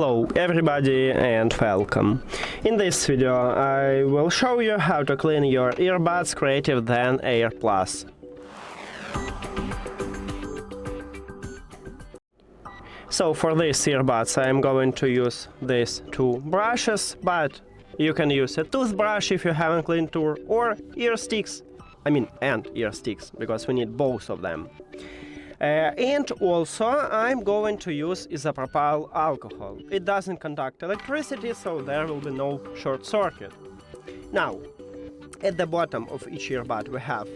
Hello everybody and welcome. In this video I will show you how to clean your earbuds CREATIVE Zen Air Plus. So for these earbuds I am going to use these two brushes, but you can use a toothbrush if you haven't cleaned tour, or ear sticks. And ear sticks, because we need both of them. And also I'm going to use isopropyl alcohol. It doesn't conduct electricity, so there will be no short circuit. Now, at the bottom of each earbud we have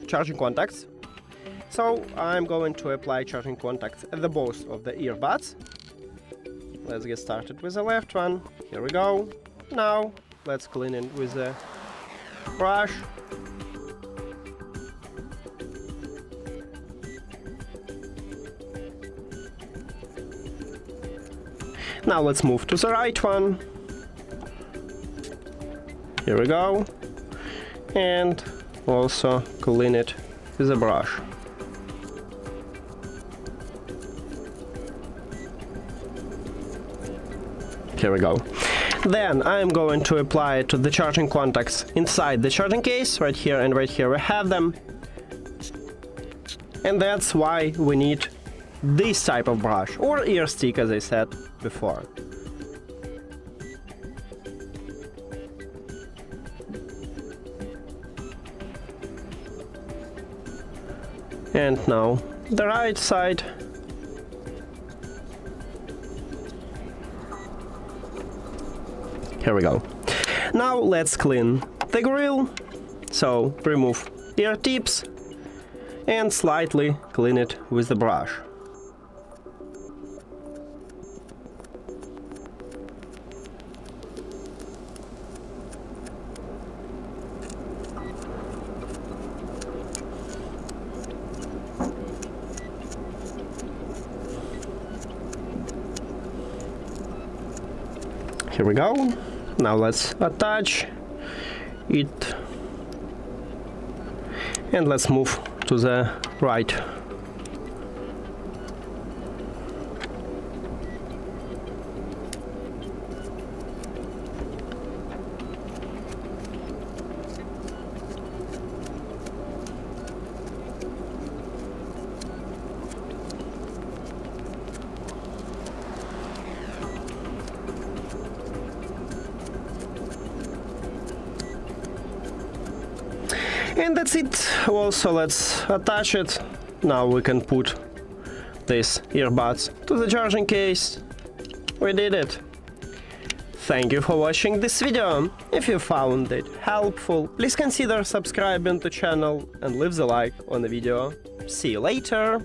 charging contacts. So I'm going to apply charging contacts at the both of the earbuds. Let's get started with the left one. Here we go. Now let's clean it with a brush. Now let's move to the right one. Here we go. And also clean it with a brush. Here we go. Then I'm going to apply it to the charging contacts inside the charging case. Right here and right here we have them. And that's why we need this type of brush, or ear stick as I said before. And now the right side. Here we go. Now let's clean the grill. So remove ear tips and slightly clean it with the brush. Here we go. Now let's attach it and let's move to the right. And that's it. Also, let's attach it. Now we can put these earbuds to the charging case. We did it. Thank you for watching this video. If you found it helpful, please consider subscribing to the channel and leave the like on the video. See you later.